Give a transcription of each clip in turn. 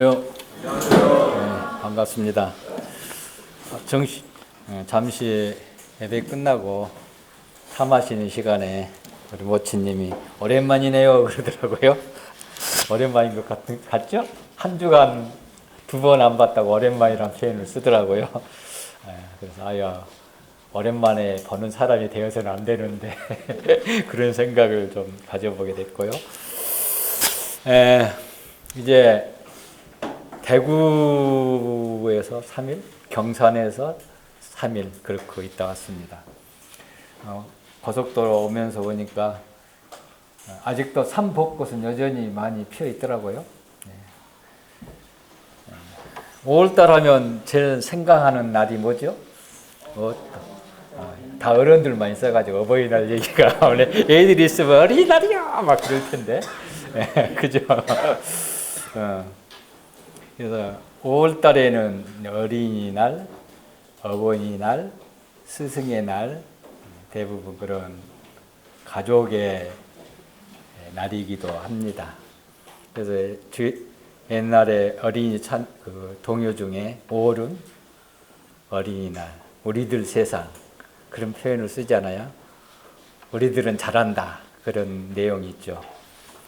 안녕하세요. 네, 반갑습니다. 잠시 예배 끝나고 차 마시는 시간에 우리 모치님이 오랜만이네요 그러더라고요. 오랜만인 것 같죠? 한 주간 2번 안 봤다고 오랜만이라는 표현을 쓰더라고요. 그래서 아야 오랜만에 보는 사람이 되어서는 안 되는데 그런 생각을 좀 가져보게 됐고요. 이제 대구에서 3일, 경산에서 3일 그렇게 있다 왔습니다. 고속도로 오면서 보니까 아직도 산벚꽃은 여전히 많이 피어 있더라고요. 5월달 하면 제일 생각하는 날이 뭐죠? 다 어른들만 있어가지고 어버이날 얘기가 오늘 애들이 있으면 어린이날이야 막 그럴 텐데 그죠? 그래서 5월 달에는 어린이날, 어버이날, 스승의 날, 대부분 그런 가족의 날이기도 합니다. 그래서 옛날에 어린이 동요 중에 5월은 어린이날, 우리들 세상 그런 표현을 쓰잖아요. 우리들은 잘한다 그런 내용이 있죠.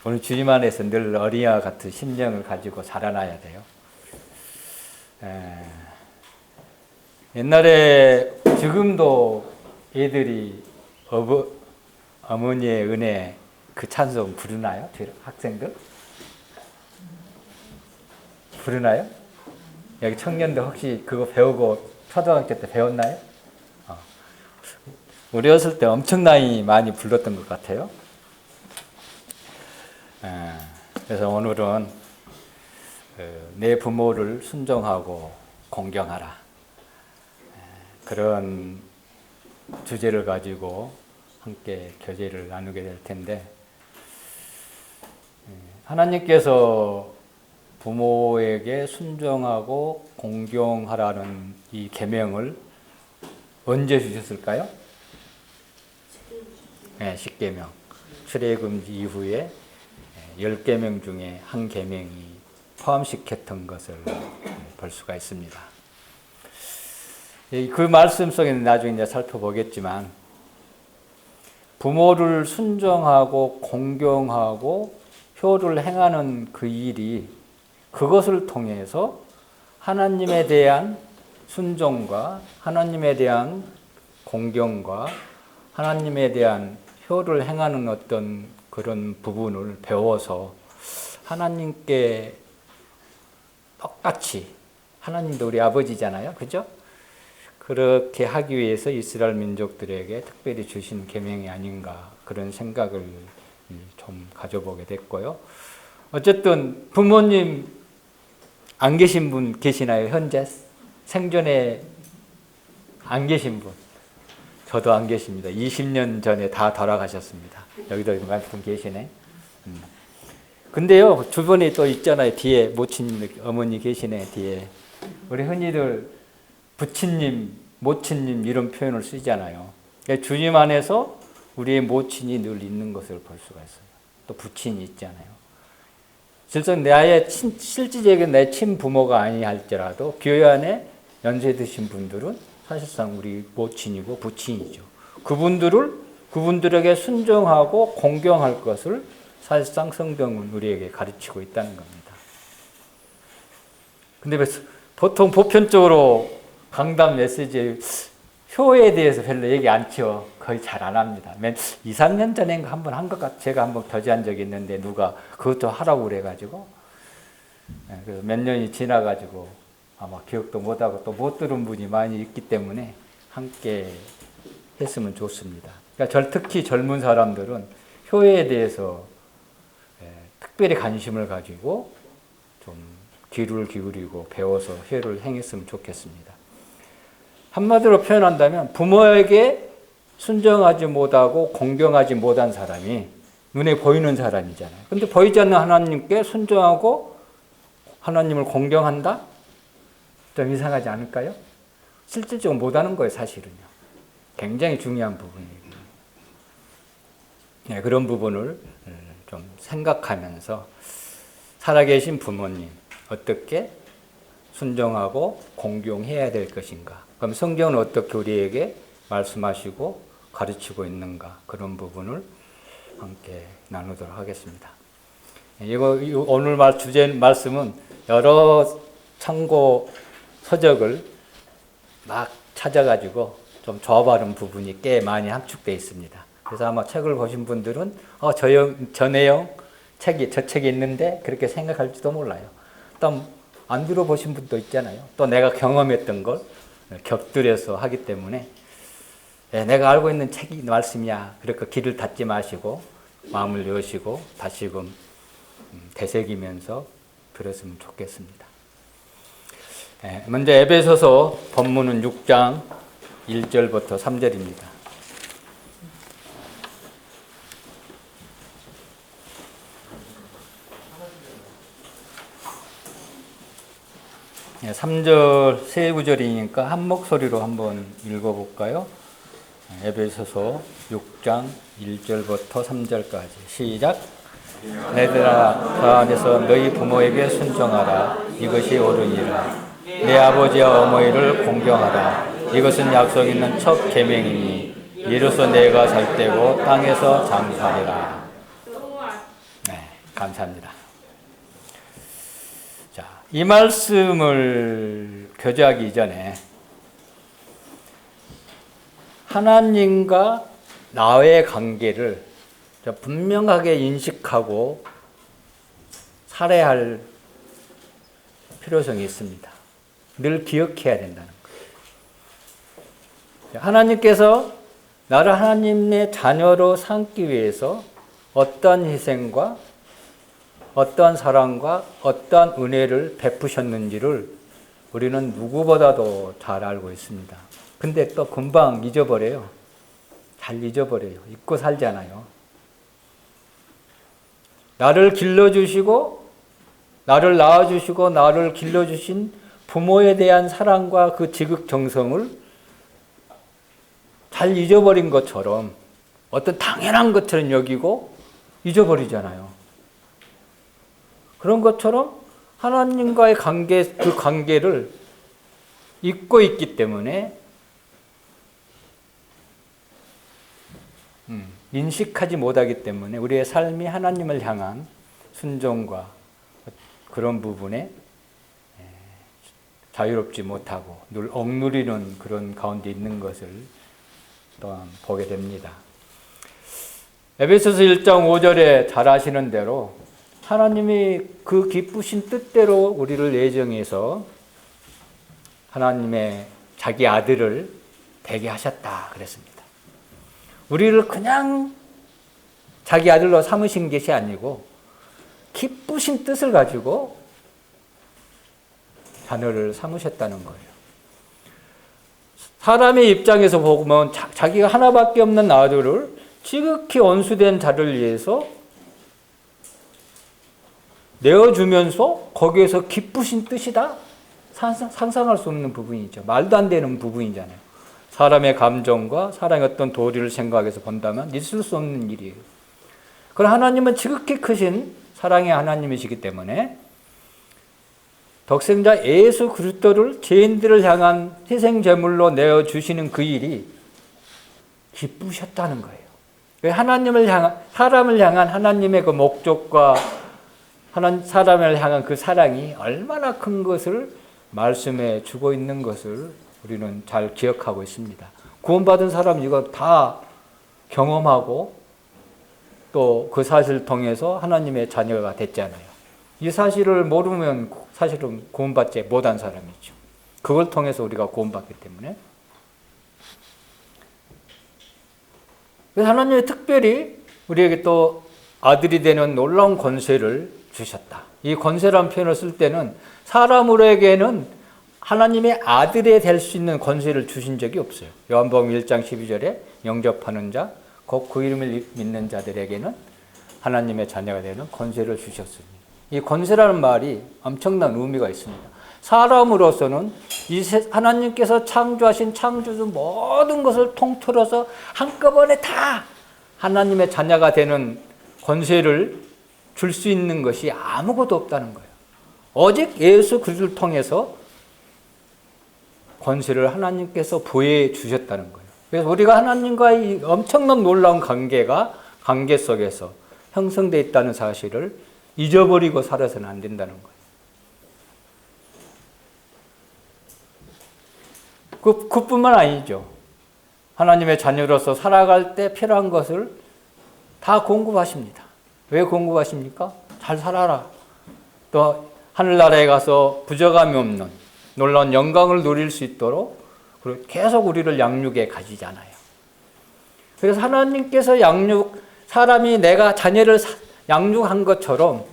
오늘 주님 안에서 늘 어린이와 같은 심령을 가지고 자라나야 돼요. 옛날에 지금도 애들이 어머니의 은혜 그 찬송 부르나요? 학생들? 부르나요? 여기 청년들 혹시 그거 배우고 초등학교 때 배웠나요? 우리 어렸을 때 엄청나게 많이 불렀던 것 같아요. 그래서 오늘은 내 부모를 순종하고 공경하라 그런 주제를 가지고 함께 교제를 나누게 될 텐데, 하나님께서 부모에게 순종하고 공경하라는 이 계명을 언제 주셨을까요? 10계명 출애굽기 이후에 10계명 중에 한 계명이 포함시켰던 것을 볼 수가 있습니다. 그 말씀 속에는 나중에 이제 살펴보겠지만, 부모를 순종하고 공경하고 효를 행하는 그 일이, 그것을 통해서 하나님에 대한 순종과 하나님에 대한 공경과 하나님에 대한 효를 행하는 어떤 그런 부분을 배워서 하나님께 똑같이, 하나님도 우리 아버지잖아요. 그죠? 그렇게 하기 위해서 이스라엘 민족들에게 특별히 주신 계명이 아닌가 그런 생각을 좀 가져보게 됐고요. 어쨌든 부모님 안 계신 분 계시나요? 현재 생전에 안 계신 분? 저도 안 계십니다. 20년 전에 다 돌아가셨습니다. 여기도 몇 분 계시네. 근데요, 주변에 또 있잖아요. 뒤에 모친님, 어머니 계시네, 뒤에. 우리 흔히들 부친님, 모친님 이런 표현을 쓰잖아요. 주님 안에서 우리의 모친이 늘 있는 것을 볼 수가 있어요. 또 부친이 있잖아요. 실제 나의 실질적인 내 친부모가 아니할지라도 교회 안에 연세 드신 분들은 사실상 우리 모친이고 부친이죠. 그분들에게 순종하고 공경할 것을 사실상 성경은 우리에게 가르치고 있다는 겁니다. 근데 보통 보편적으로 강단 메시지에 효에 대해서 별로 얘기 안 치워. 거의 잘 안 합니다. 2, 3년 전인가 한번 한 것 같아요. 제가 한번 교제한 적이 있는데 누가 그것도 하라고 그래가지고 몇 년이 지나가지고 아마 기억도 못하고 또 못 들은 분이 많이 있기 때문에 함께 했으면 좋습니다. 그러니까 특히 젊은 사람들은 효에 대해서 특별히 관심을 가지고 좀 귀를 기울이고 배워서 효를 행했으면 좋겠습니다. 한마디로 표현한다면 부모에게 순종하지 못하고 공경하지 못한 사람이 눈에 보이는 사람이잖아요. 근데 보이지 않는 하나님께 순종하고 하나님을 공경한다? 좀 이상하지 않을까요? 실질적으로 못하는 거예요, 사실은요. 굉장히 중요한 부분이에요. 그런 부분을 좀 생각하면서 살아계신 부모님, 어떻게 순종하고 공경해야 될 것인가? 그럼 성경은 어떻게 우리에게 말씀하시고 가르치고 있는가? 그런 부분을 함께 나누도록 하겠습니다. 이거 오늘 주제 말씀은 여러 참고 서적을 막 찾아가지고 좀 조합하는 부분이 꽤 많이 함축되어 있습니다. 그래서 아마 책을 보신 분들은 저 내용 저 책이 있는데 그렇게 생각할지도 몰라요. 또 안 들어보신 분도 있잖아요. 또 내가 경험했던 걸 곁들여서 하기 때문에 내가 알고 있는 책이 말씀이야. 그러니까 귀를 닫지 마시고 마음을 여시고 다시금 되새기면서 들었으면 좋겠습니다. 먼저 에베소서 본문은 6장 1절부터 3절입니다. 3절 세 구절이니까 한 목소리로 한번 읽어볼까요? 에베소서 6장 1절부터 3절까지 시작. 내들아 그 안에서 너희 부모에게 순종하라. 이것이 옳으니라. 내 아버지와 어머니를 공경하라. 이것은 약속 있는 첫 계명이니 이로써 내가 살 때고 땅에서 장사하리라. 네, 감사합니다. 자, 이 말씀을 교제하기 이전에 하나님과 나의 관계를 분명하게 인식하고 살아야 할 필요성이 있습니다. 늘 기억해야 된다는 거예요. 하나님께서 나를 하나님의 자녀로 삼기 위해서 어떠한 희생과 어떠한 사랑과 어떠한 은혜를 베푸셨는지를 우리는 누구보다도 잘 알고 있습니다. 근데 또 금방 잊어버려요. 잘 잊어버려요. 잊고 살잖아요. 나를 길러주시고 나를 낳아주시고 나를 길러주신 부모에 대한 사랑과 그 지극정성을 잘 잊어버린 것처럼 어떤 당연한 것처럼 여기고 잊어버리잖아요. 그런 것처럼 하나님과의 그 관계를 잊고 있기 때문에 인식하지 못하기 때문에 우리의 삶이 하나님을 향한 순종과 그런 부분에 자유롭지 못하고 늘 억누리는 그런 가운데 있는 것을 또한 보게 됩니다. 에베소서 1장 5절에 잘 아시는 대로 하나님이 그 기쁘신 뜻대로 우리를 예정해서 하나님의 자기 아들을 되게 하셨다 그랬습니다. 우리를 그냥 자기 아들로 삼으신 것이 아니고 기쁘신 뜻을 가지고 자녀를 삼으셨다는 거예요. 사람의 입장에서 보면 자기가 하나밖에 없는 아들을 지극히 온수된 자를 위해서 내어주면서 거기에서 기쁘신 뜻이다? 상상할 수 없는 부분이죠. 말도 안 되는 부분이잖아요. 사람의 감정과 사람의 어떤 도리를 생각해서 본다면 있을 수 없는 일이에요. 그러나 하나님은 지극히 크신 사랑의 하나님이시기 때문에 독생자 예수 그리스도를 죄인들을 향한 희생제물로 내어주시는 그 일이 기쁘셨다는 거예요. 사람을 향한 하나님의 그 목적과 사람을 향한 그 사랑이 얼마나 큰 것을 말씀해 주고 있는 것을 우리는 잘 기억하고 있습니다. 구원받은 사람 이거 다 경험하고 또 그 사실을 통해서 하나님의 자녀가 됐잖아요. 이 사실을 모르면 사실은 구원받지 못한 사람이죠. 그걸 통해서 우리가 구원받기 때문에. 그래서 하나님이 특별히 우리에게 또 아들이 되는 놀라운 권세를 주셨다. 이 권세라는 표현을 쓸 때는 사람으로에게는 하나님의 아들이 될 수 있는 권세를 주신 적이 없어요. 요한복음 1장 12절에 영접하는 자, 곧 그 이름을 믿는 자들에게는 하나님의 자녀가 되는 권세를 주셨습니다. 이 권세라는 말이 엄청난 의미가 있습니다. 사람으로서는 하나님께서 창조하신 창조주 모든 것을 통틀어서 한꺼번에 다 하나님의 자녀가 되는 권세를 줄 수 있는 것이 아무것도 없다는 거예요. 오직 예수 그리스도를 통해서 권세를 하나님께서 부여해 주셨다는 거예요. 그래서 우리가 하나님과의 엄청난 놀라운 관계 속에서 형성되어 있다는 사실을 잊어버리고 살아서는 안 된다는 거예요. 그뿐만 아니죠. 하나님의 자녀로서 살아갈 때 필요한 것을 다 공급하십니다. 왜 공급하십니까? 잘 살아라. 또 하늘나라에 가서 부족함이 없는 놀라운 영광을 누릴 수 있도록 계속 우리를 양육에 가지잖아요. 그래서 하나님께서 사람이 내가 자녀를 양육한 것처럼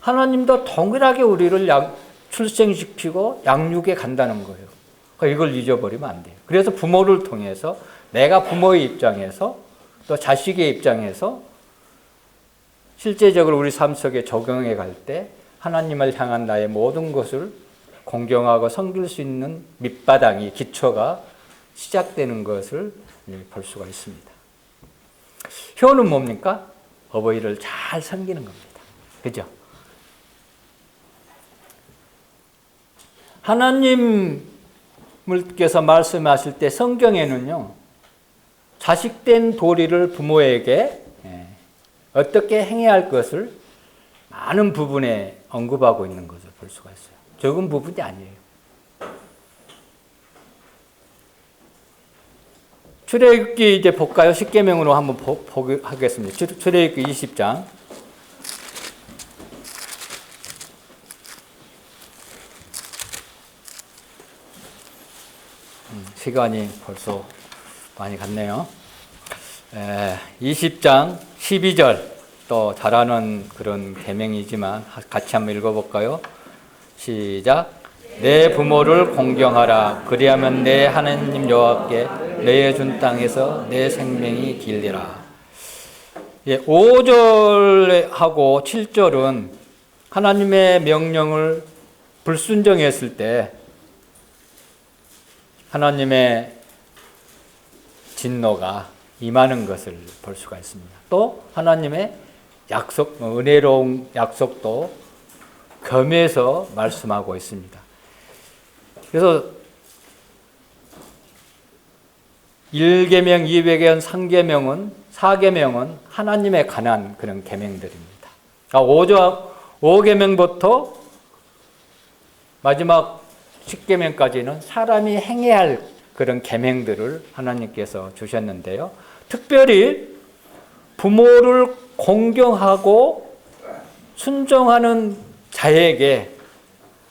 하나님도 동일하게 우리를 출생시키고 양육에 간다는 거예요. 그러니까 이걸 잊어버리면 안 돼요. 그래서 부모를 통해서 내가 부모의 입장에서 또 자식의 입장에서 실제적으로 우리 삶 속에 적용해 갈 때 하나님을 향한 나의 모든 것을 공경하고 섬길 수 있는 밑바닥이 기초가 시작되는 것을 볼 수가 있습니다. 효는 뭡니까? 어버이를 잘 섬기는 겁니다. 그죠? 하나님께서 말씀하실 때 성경에는요, 자식된 도리를 부모에게 어떻게 행해야 할 것을 많은 부분에 언급하고 있는 것을 볼 수가 있어요. 적은 부분이 아니에요. 출애굽기 이제 볼까요? 십계명으로 한번 하겠습니다. 출애굽기 20장. 시간이 벌써 많이 갔네요. 20장 12절 또 잘하는 그런 계명이지만 같이 한번 읽어볼까요? 시작. 내 부모를 공경하라. 그리하면 내 하나님 여호와께 너의 준 땅에서 내 생명이 길리라. 5절하고 7절은 하나님의 명령을 불순종했을 때 하나님의 진노가 임하는 것을 볼 수가 있습니다. 또 하나님의 약속, 은혜로운 약속도 겸해서 말씀하고 있습니다. 그래서 1계명, 2계명, 3계명은 4계명은 하나님에 관한 그런 계명들입니다. 5계명부터 마지막 10계명까지는 사람이 행해야 할 그런 계명들을 하나님께서 주셨는데요. 특별히 부모를 공경하고 순종하는 자에게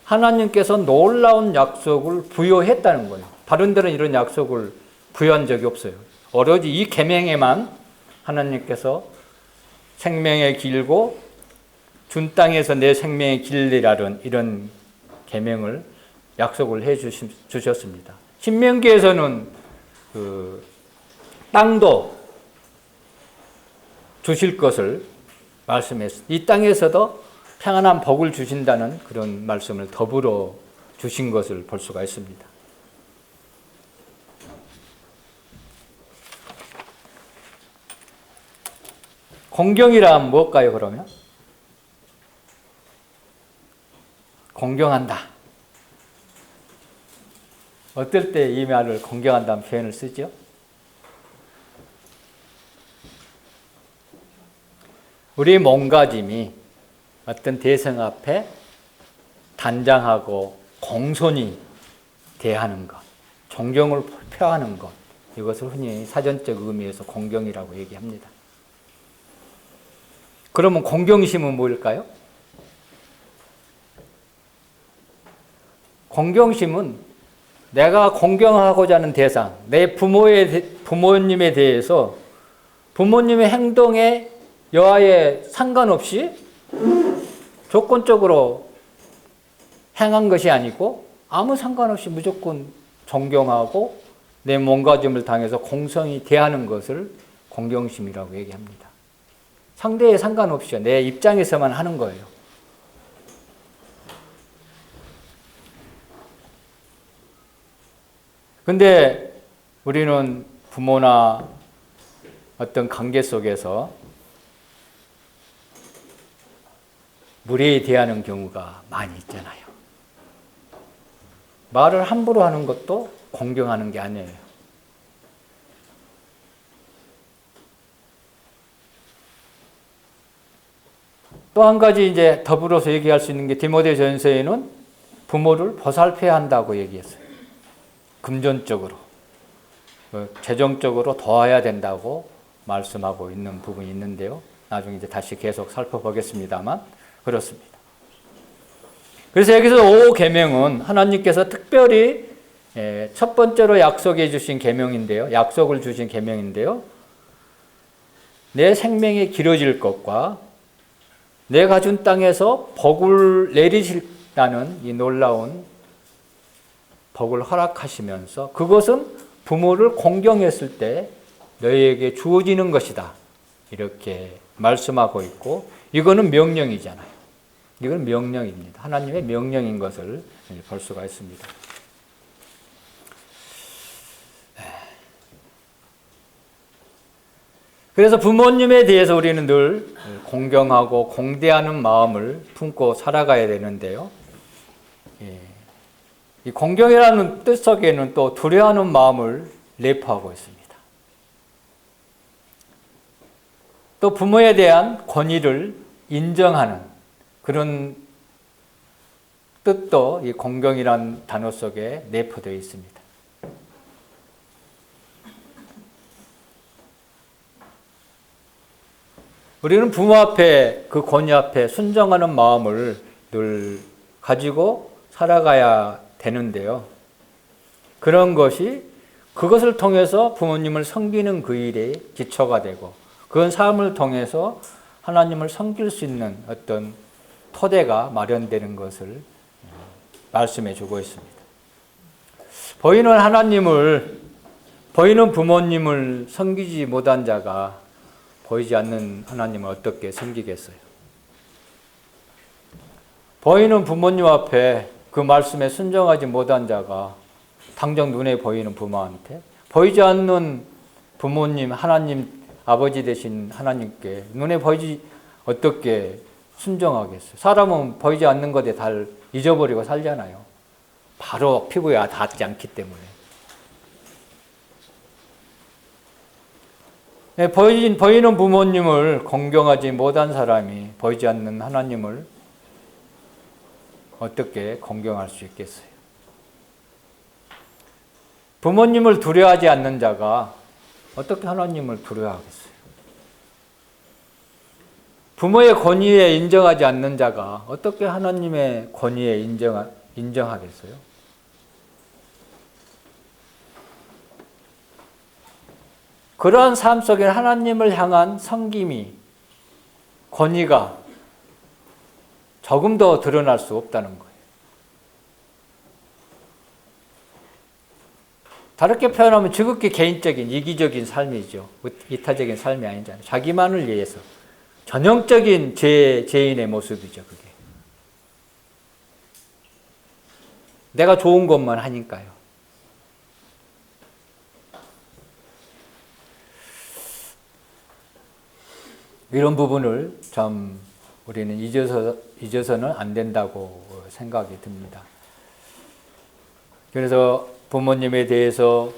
하나님께서 놀라운 약속을 부여했다는 거예요. 다른 데는 이런 약속을 부여한 적이 없어요. 오로지 이 계명에만 하나님께서 생명의 길고 준 땅에서 내 생명의 길리라는 이런 계명을 약속을 해 주셨습니다. 신명기에서는 그 땅도 주실 것을 말씀했습니다. 이 땅에서도 평안한 복을 주신다는 그런 말씀을 더불어 주신 것을 볼 수가 있습니다. 공경이란 무엇일까요, 그러면? 공경한다. 어떨 때 이 말을 공경한다는 표현을 쓰죠? 우리 몸가짐이 어떤 대성 앞에 단장하고 공손히 대하는 것, 존경을 표하는 것, 이것을 흔히 사전적 의미에서 공경이라고 얘기합니다. 그러면 공경심은 뭐일까요? 공경심은 내가 공경하고자 하는 대상, 내 부모님에 대해서 부모님의 행동에 여하에 상관없이 조건적으로 행한 것이 아니고 아무 상관없이 무조건 존경하고 내 몸가짐을 당해서 공성히 대하는 것을 공경심이라고 얘기합니다. 상대에 상관없이 내 입장에서만 하는 거예요. 근데 우리는 부모나 어떤 관계 속에서 무례히 대하는 경우가 많이 있잖아요. 말을 함부로 하는 것도 공경하는 게 아니에요. 또 한 가지 이제 더불어서 얘기할 수 있는 게 디모데전서에는 부모를 보살펴야 한다고 얘기했어요. 금전적으로, 재정적으로 도와야 된다고 말씀하고 있는 부분이 있는데요. 나중에 이제 다시 계속 살펴보겠습니다만 그렇습니다. 그래서 여기서 5계명은 하나님께서 특별히 첫 번째로 약속해 주신 계명인데요. 약속을 주신 계명인데요. 내 생명이 길어질 것과 내가 준 땅에서 복을 내리신다는 이 놀라운 복을 허락하시면서 그것은 부모를 공경했을 때 너희에게 주어지는 것이다. 이렇게 말씀하고 있고 이거는 명령이잖아요. 이건 명령입니다. 하나님의 명령인 것을 볼 수가 있습니다. 그래서 부모님에 대해서 우리는 늘 공경하고 공대하는 마음을 품고 살아가야 되는데요. 이 공경이라는 뜻 속에는 또 두려워하는 마음을 내포하고 있습니다. 또 부모에 대한 권위를 인정하는 그런 뜻도 이 공경이라는 단어 속에 내포되어 있습니다. 우리는 부모 앞에 그 권위 앞에 순종하는 마음을 늘 가지고 살아가야 되는데요. 그런 것이 그것을 통해서 부모님을 섬기는 그 일에 기초가 되고 그런 삶을 통해서 하나님을 섬길 수 있는 어떤 토대가 마련되는 것을 말씀해 주고 있습니다. 보이는 부모님을 섬기지 못한 자가 보이지 않는 하나님을 어떻게 섬기겠어요? 보이는 부모님 앞에 그 말씀에 순종하지 못한 자가 당장 눈에 보이는 부모한테 보이지 않는 부모님, 하나님, 아버지 되신 하나님께 눈에 보이지 어떻게 순종하겠어요? 사람은 보이지 않는 것에 다 잊어버리고 살잖아요. 바로 피부에 닿지 않기 때문에. 보이는 부모님을 공경하지 못한 사람이 보이지 않는 하나님을 어떻게 공경할 수 있겠어요? 부모님을 두려워하지 않는 자가 어떻게 하나님을 두려워하겠어요? 부모의 권위에 인정하지 않는 자가 어떻게 하나님의 권위에 인정하겠어요? 그러한 삶 속에 하나님을 향한 섬김이, 권위가 조금 더 드러날 수 없다는 거예요. 다르게 표현하면 지극히 개인적인, 이기적인 삶이죠. 이타적인 삶이 아니잖아요. 자기만을 위해서. 전형적인 죄인의 모습이죠, 그게. 내가 좋은 것만 하니까요. 이런 부분을 참 우리는 잊어서는 안 된다고 생각이 듭니다. 그래서 부모님에 대해서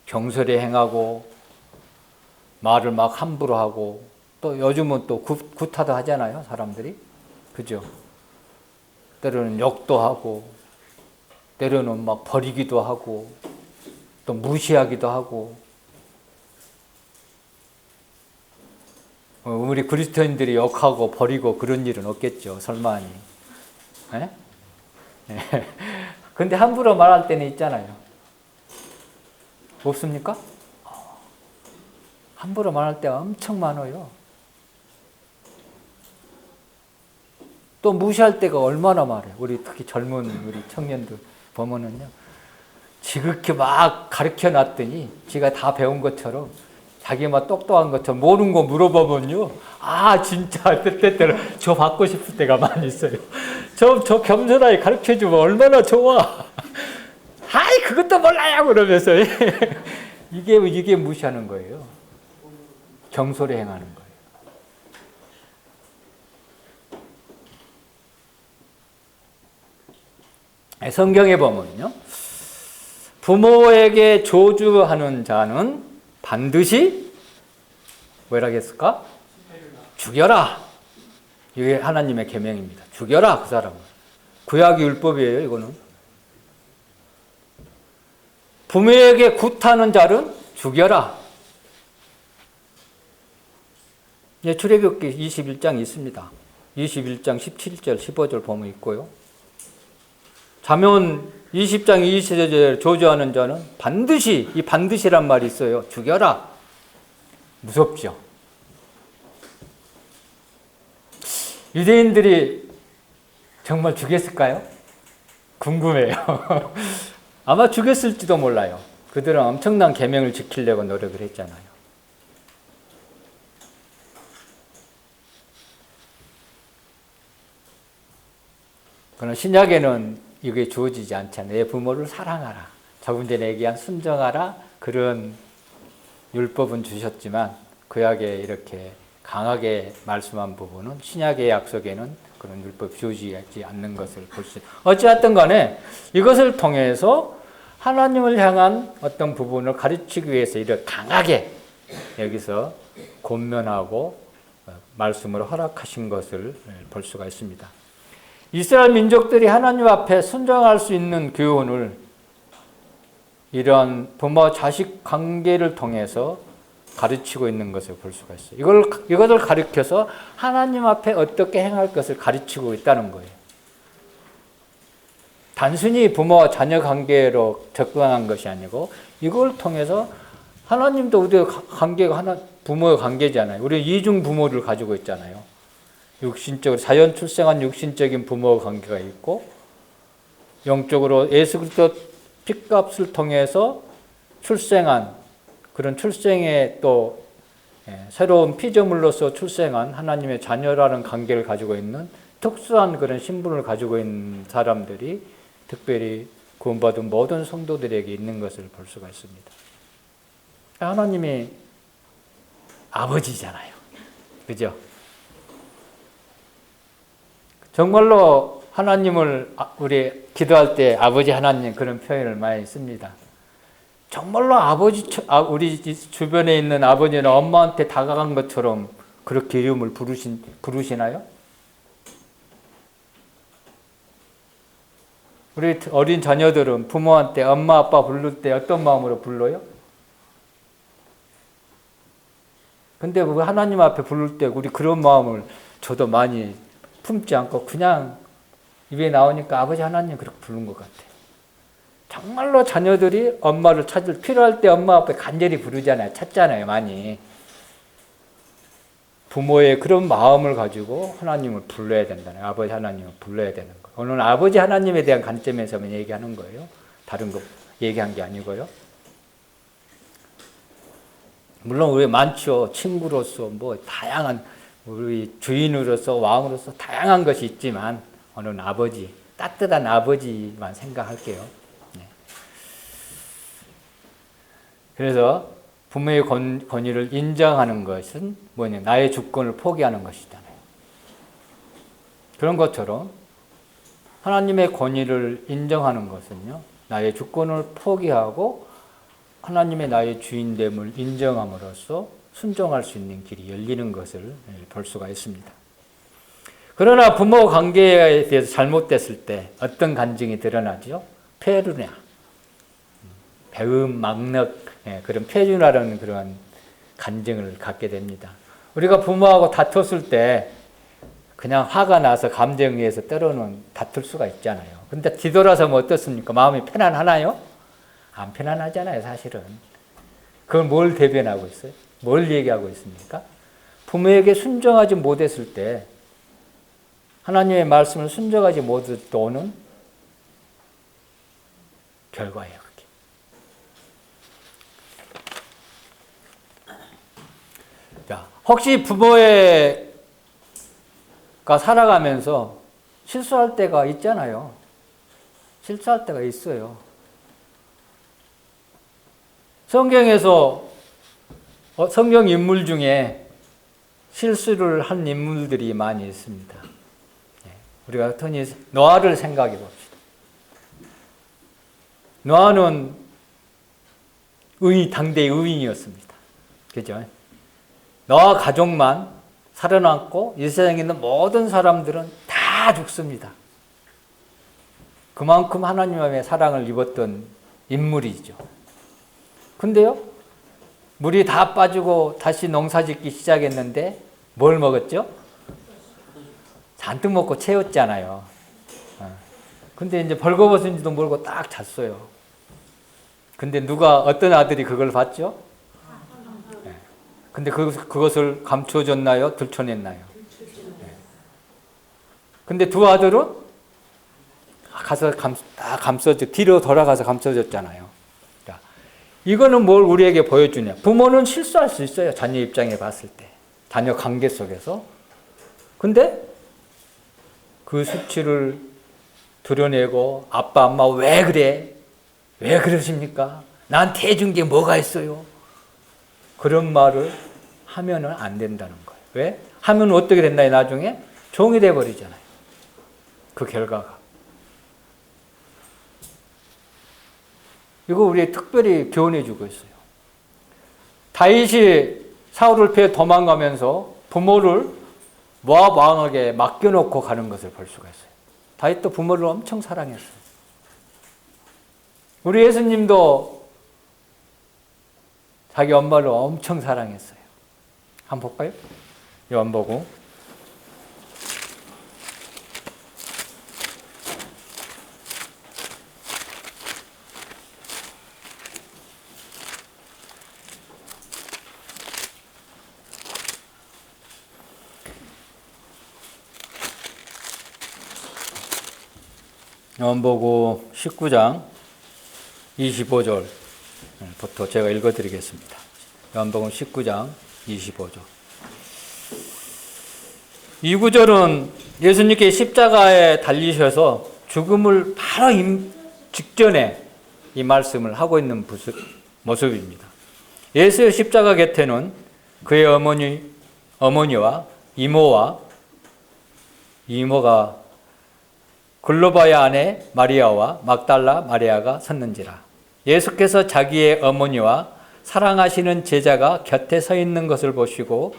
경솔히 행하고 말을 막 함부로 하고 또 요즘은 또 구타도 하잖아요, 사람들이. 그죠? 때로는 욕도 하고 때로는 막 버리기도 하고 또 무시하기도 하고 우리 그리스도인들이 욕하고 버리고 그런 일은 없겠죠. 설마니. 예? 근데 함부로 말할 때는 있잖아요. 없습니까? 함부로 말할 때가 엄청 많아요. 또 무시할 때가 얼마나 많아요. 우리 특히 젊은 우리 청년들 보면은요. 지극히 막 가르쳐 놨더니 지가 다 배운 것처럼 자기만 똑똑한 것처럼 모르는 거 물어보면요. 아, 진짜 때때로 저 받고 싶을 때가 많이 있어요. 저 겸손하게 가르쳐 주면 얼마나 좋아. 아이, 그것도 몰라요. 그러면서. 이게 무시하는 거예요. 경솔히 행하는 거예요. 성경에 보면요. 부모에게 저주하는 자는 반드시 뭐라고 했을까? 죽여라. 이게 하나님의 계명입니다. 죽여라 그 사람을. 구약 율법이에요 이거는. 부모에게 굿하는 자는 죽여라. 예, 출애굽기 21장 있습니다. 21장 17절 15절 보면 있고요. 잠언 20장 20절 저주하는 자는 반드시, 이 반드시란 말이 있어요. 죽여라. 무섭죠. 유대인들이 정말 죽였을까요? 궁금해요. 아마 죽였을지도 몰라요. 그들은 엄청난 계명을 지키려고 노력을 했잖아요. 그러나 신약에는 이게 주어지지 않잖아요. 내 부모를 사랑하라. 조금 전에 얘기한 순정하라. 그런 율법은 주셨지만 구약에 이렇게 강하게 말씀한 부분은 신약의 약속에는 그런 율법 주어지지 않는 것을 볼 수 있어요. 어찌됐든 간에 이것을 통해서 하나님을 향한 어떤 부분을 가르치기 위해서 이렇게 강하게 여기서 권면하고 말씀으로 허락하신 것을 볼 수가 있습니다. 이스라엘 민족들이 하나님 앞에 순종할 수 있는 교훈을 이러한 부모 자식 관계를 통해서 가르치고 있는 것을 볼 수가 있어요. 이것을 가르쳐서 하나님 앞에 어떻게 행할 것을 가르치고 있다는 거예요. 단순히 부모와 자녀 관계로 접근한 것이 아니고 이걸 통해서 하나님도 우리의 관계가 부모의 관계잖아요. 우리 이중 부모를 가지고 있잖아요. 육신적으로 자연 출생한 육신적인 부모의 관계가 있고 영적으로 예수 그리스도 피값을 통해서 출생한 그런 출생의 또 새로운 피조물로서 출생한 하나님의 자녀라는 관계를 가지고 있는 특수한 그런 신분을 가지고 있는 사람들이 특별히 구원받은 모든 성도들에게 있는 것을 볼 수가 있습니다. 하나님이 아버지잖아요. 그죠? 정말로 하나님을 우리 기도할 때 아버지 하나님 그런 표현을 많이 씁니다. 정말로 우리 주변에 있는 아버지나 엄마한테 다가간 것처럼 그렇게 이름을 부르시나요? 우리 어린 자녀들은 부모한테 엄마 아빠 부를 때 어떤 마음으로 불러요? 근데 하나님 앞에 부를 때 우리 그런 마음을 저도 많이 품지 않고 그냥 입에 나오니까 아버지 하나님 그렇게 부른 것 같아요. 정말로 자녀들이 엄마를 필요할 때 엄마 앞에 간절히 부르잖아요. 찾잖아요. 많이. 부모의 그런 마음을 가지고 하나님을 불러야 된다는 아버지 하나님을 불러야 되는 거예요. 오늘 아버지 하나님에 대한 관점에서만 얘기하는 거예요. 다른 거 얘기한 게 아니고요. 물론 우리 많죠. 친구로서 다양한 우리 주인으로서 왕으로서 다양한 것이 있지만 오늘은 아버지, 따뜻한 아버지만 생각할게요. 네. 그래서 부모의 권위를 인정하는 것은 뭐냐? 나의 주권을 포기하는 것이잖아요. 그런 것처럼 하나님의 권위를 인정하는 것은요, 나의 주권을 포기하고 하나님의 나의 주인됨을 인정함으로써 순종할 수 있는 길이 열리는 것을 볼 수가 있습니다. 그러나 부모 관계에 대해서 잘못됐을 때 어떤 간증이 드러나죠? 폐륜야, 배음, 막력, 그런 폐륜화라는 그런 간증을 갖게 됩니다. 우리가 부모하고 다퉜을 때 그냥 화가 나서 감정에 의해서 때로는 다툴 수가 있잖아요. 근데 뒤돌아서면 어떻습니까? 마음이 편안하나요? 안 편안하잖아요, 사실은. 그걸 뭘 대변하고 있어요? 뭘 얘기하고 있습니까? 부모에게 순종하지 못했을 때 하나님의 말씀을 순종하지 못했을 때 오는 결과예요. 그게. 자, 혹시 부모가 살아가면서 실수할 때가 있잖아요. 실수할 때가 있어요. 성경에서 성경 인물 중에 실수를 한 인물들이 많이 있습니다. 우리가 흔히 노아를 생각해 봅시다. 노아는 당대의 의인이었습니다. 그죠? 노아 가족만 살아남고 이 세상에 있는 모든 사람들은 다 죽습니다. 그만큼 하나님의 사랑을 입었던 인물이죠. 근데요, 물이 다 빠지고 다시 농사 짓기 시작했는데 뭘 먹었죠? 잔뜩 먹고 채웠잖아요. 근데 이제 벌거벗은지도 모르고 딱 잤어요. 근데 어떤 아들이 그걸 봤죠? 근데 그것을 감추어줬나요? 들춰냈나요? 근데 두 아들은 가서 뒤로 돌아가서 감싸줬잖아요. 이거는 뭘 우리에게 보여주냐? 부모는 실수할 수 있어요. 자녀 입장에 봤을 때. 자녀 관계 속에서. 근데 그 수치를 드러내고 아빠, 엄마 왜 그래? 왜 그러십니까? 나한테 해준 게 뭐가 있어요? 그런 말을 하면은 안 된다는 거예요. 왜? 하면 어떻게 된다요? 나중에 종이 돼버리잖아요. 그 결과가. 이거 우리 특별히 교훈해 주고 있어요. 다윗이 사울을 피해 도망가면서 부모를 모압 왕에게 맡겨놓고 가는 것을 볼 수가 있어요. 다윗도 부모를 엄청 사랑했어요. 우리 예수님도 자기 엄마를 엄청 사랑했어요. 한번 볼까요? 요한복음 19장 25절부터 제가 읽어드리겠습니다. 요한복음 19장 25절. 이 구절은 예수님께 십자가에 달리셔서 죽음을 바로 직전에 이 말씀을 하고 있는 모습입니다. 예수의 십자가 곁에는 그의 어머니와 이모가 글로바의 아내 마리아와 막달라 마리아가 섰는지라. 예수께서 자기의 어머니와 사랑하시는 제자가 곁에 서 있는 것을 보시고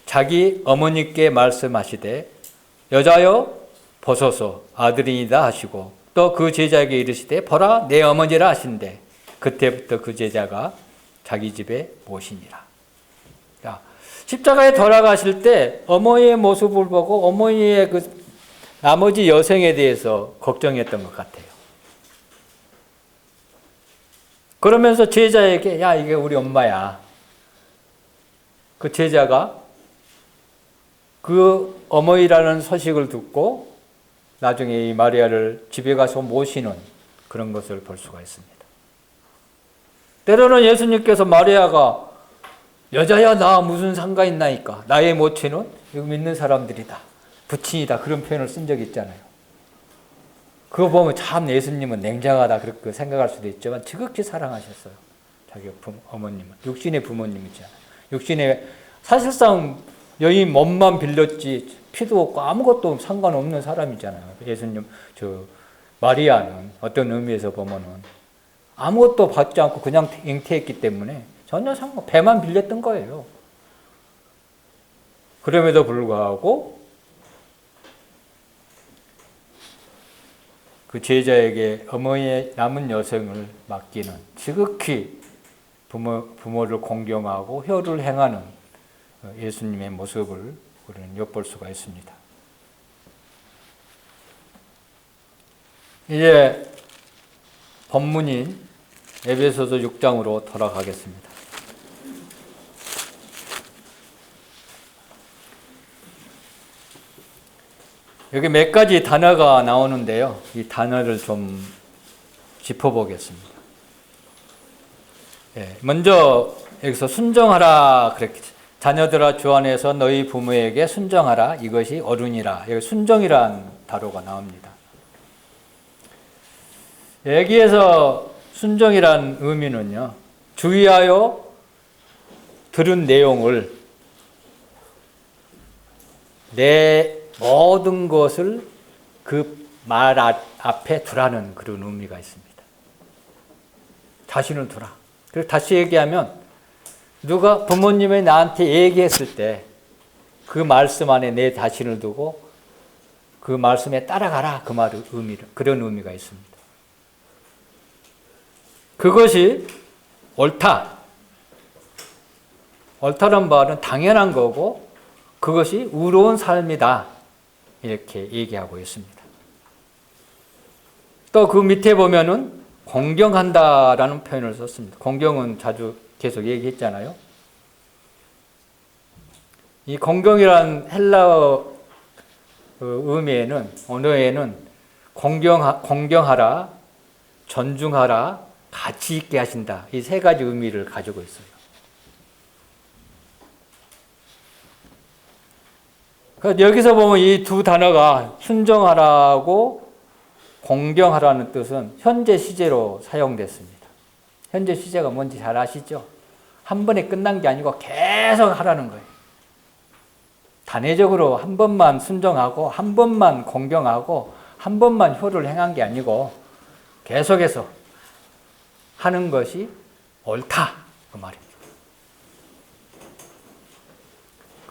자기 어머니께 말씀하시되 여자여 보소서 아들이니이다 하시고 또 그 제자에게 이르시되 보라 내 어머니라 하신대 그때부터 그 제자가 자기 집에 모시니라. 십자가에 돌아가실 때 어머니의 모습을 보고 어머니의 그 나머지 여성에 대해서 걱정했던 것 같아요. 그러면서 제자에게 야 이게 우리 엄마야. 그 제자가 그 어머니라는 소식을 듣고 나중에 이 마리아를 집에 가서 모시는 그런 것을 볼 수가 있습니다. 때로는 예수님께서 마리아가 여자야 나 무슨 상관 있나이까 나의 모친은 이거 믿는 사람들이다. 부친이다 그런 표현을 쓴 적이 있잖아요. 그거 보면 참 예수님은 냉정하다 그렇게 생각할 수도 있지만 지극히 사랑하셨어요. 자기 어머님은. 육신의 부모님이잖아요. 육신의 사실상 여인 몸만 빌렸지 피도 없고 아무것도 상관없는 사람이잖아요. 예수님 마리아는 어떤 의미에서 보면은 아무것도 받지 않고 그냥 잉태했기 때문에 전혀 배만 빌렸던 거예요. 그럼에도 불구하고 그 제자에게 어머니의 남은 여성을 맡기는 지극히 부모를 공경하고 효를 행하는 예수님의 모습을 우리는 엿볼 수가 있습니다. 이제 본문인 에베소서 6장으로 돌아가겠습니다. 여기 몇 가지 단어가 나오는데요. 이 단어를 좀 짚어보겠습니다. 먼저 여기서 순종하라 그랬죠. 자녀들아 주 안에서 너희 부모에게 순종하라 이것이 옳으니라. 여기 순종이란 단어가 나옵니다. 여기에서 순종이란 의미는요. 주의하여 들은 내용을 내 모든 것을 그 말 앞에 두라는 그런 의미가 있습니다. 자신을 두라. 그리고 다시 얘기하면 누가 부모님이 나한테 얘기했을 때 그 말씀 안에 내 자신을 두고 그 말씀에 따라가라. 그 말의 의미를, 그런 의미가 있습니다. 그것이 옳다. 옳다는 말은 당연한 거고 그것이 의로운 삶이다. 이렇게 얘기하고 있습니다. 또 그 밑에 보면은 공경한다라는 표현을 썼습니다. 공경은 자주 계속 얘기했잖아요. 이 공경이란 헬라어 의미에는, 언어에는 공경하라, 존중하라, 가치 있게 하신다. 이 세 가지 의미를 가지고 있어요. 여기서 보면 이 두 단어가 순종하라고 공경하라는 뜻은 현재 시제로 사용됐습니다. 현재 시제가 뭔지 잘 아시죠? 한 번에 끝난 게 아니고 계속 하라는 거예요. 단회적으로 한 번만 순종하고 한 번만 공경하고 한 번만 효를 행한 게 아니고 계속해서 하는 것이 옳다. 그 말입니다.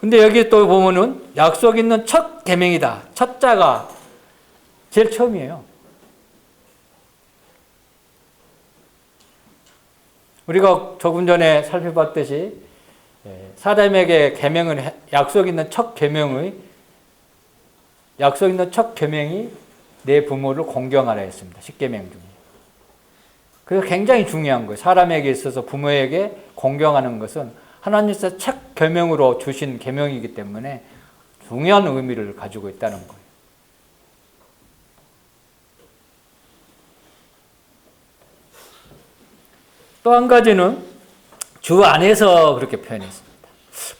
근데 여기 또 보면은 약속 있는 첫 계명이다. 첫 자가 제일 처음이에요. 우리가 조금 전에 살펴봤듯이 사람에게 계명은 약속 있는 첫 계명이 내 부모를 공경하라 했습니다. 10계명 중에. 그래서 굉장히 중요한 거예요. 사람에게 있어서 부모에게 공경하는 것은 하나님께서 첫 계명으로 주신 계명이기 때문에 중요한 의미를 가지고 있다는 거예요. 또 한 가지는 주 안에서 그렇게 표현했습니다.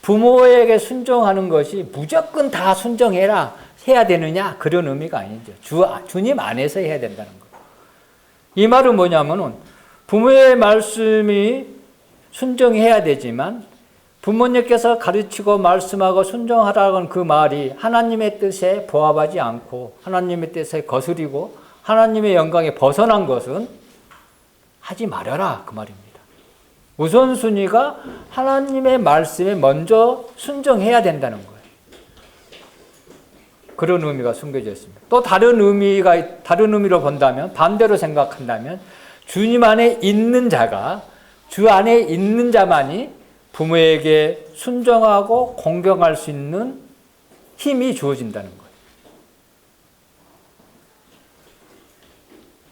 부모에게 순종하는 것이 무조건 다 순종해라, 해야 되느냐, 그런 의미가 아니죠. 주님 안에서 해야 된다는 거예요. 이 말은 뭐냐면은 부모의 말씀이 순종해야 되지만 부모님께서 가르치고 말씀하고 순종하라는 그 말이 하나님의 뜻에 부합하지 않고 하나님의 뜻에 거스리고 하나님의 영광에 벗어난 것은 하지 말아라, 그 말입니다. 우선순위가 하나님의 말씀에 먼저 순종해야 된다는 거예요. 그런 의미가 숨겨져 있습니다. 또 다른 의미로 본다면, 반대로 생각한다면 주님 안에 있는 자가, 주 안에 있는 자만이 부모에게 순종하고 공경할 수 있는 힘이 주어진다는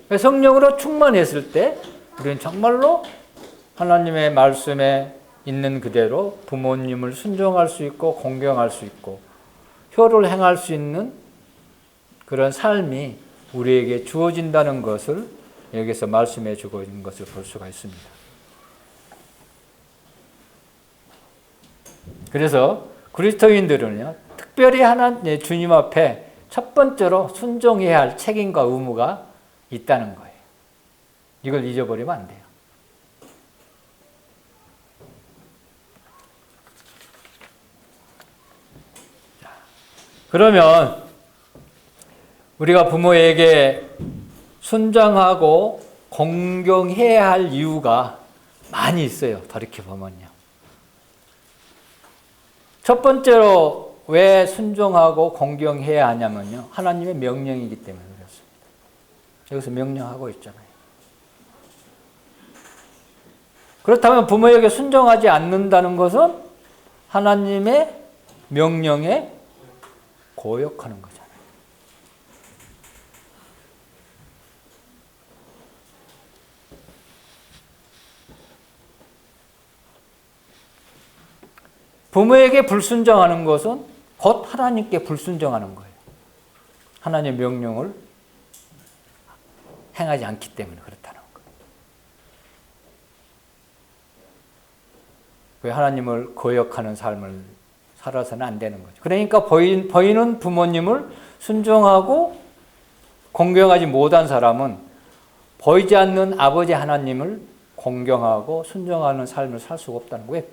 거예요. 성령으로 충만했을 때 우리는 정말로 하나님의 말씀에 있는 그대로 부모님을 순종할 수 있고 공경할 수 있고 효를 행할 수 있는 그런 삶이 우리에게 주어진다는 것을 여기서 말씀해 주고 있는 것을 볼 수가 있습니다. 그래서 그리스도인들은요, 특별히 하나님 주님 앞에 첫 번째로 순종해야 할 책임과 의무가 있다는 거예요. 이걸 잊어버리면 안 돼요. 그러면 우리가 부모에게 순종하고 공경해야 할 이유가 많이 있어요. 돌이켜 보면요. 첫 번째로 왜 순종하고 공경해야 하냐면요, 하나님의 명령이기 때문에 그렇습니다. 여기서 명령하고 있잖아요. 그렇다면 부모에게 순종하지 않는다는 것은 하나님의 명령에 고역하는 거잖아요. 부모에게 불순종하는 것은 곧 하나님께 불순종하는 거예요. 하나님의 명령을 행하지 않기 때문에 그렇다는 거예요. 왜 하나님을 거역하는 삶을 살아서는 안 되는 거죠. 그러니까 보이는 부모님을 순종하고 공경하지 못한 사람은 보이지 않는 아버지 하나님을 공경하고 순종하는 삶을 살 수가 없다는 거예요.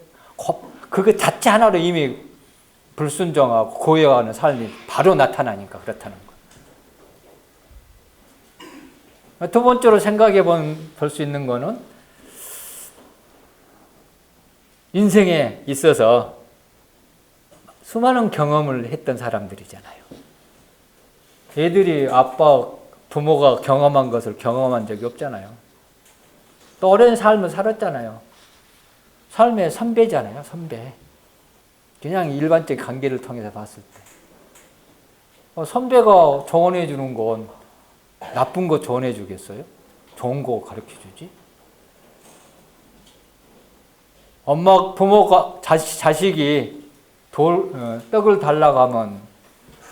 그거 자체 하나로 이미 불순종하고 고여하는 삶이 바로 나타나니까 그렇다는 거예요. 두 번째로 생각해 볼 수 있는 거는 인생에 있어서 수많은 경험을 했던 사람들이잖아요. 애들이 부모가 경험한 것을 경험한 적이 없잖아요. 또 오랜 삶을 살았잖아요. 삶의 선배잖아요, 선배. 그냥 일반적 관계를 통해서 봤을 때. 선배가 조언해 주는 건 나쁜 거 조언해 주겠어요? 좋은 거 가르쳐 주지? 부모가, 자식이 떡을 달라고 하면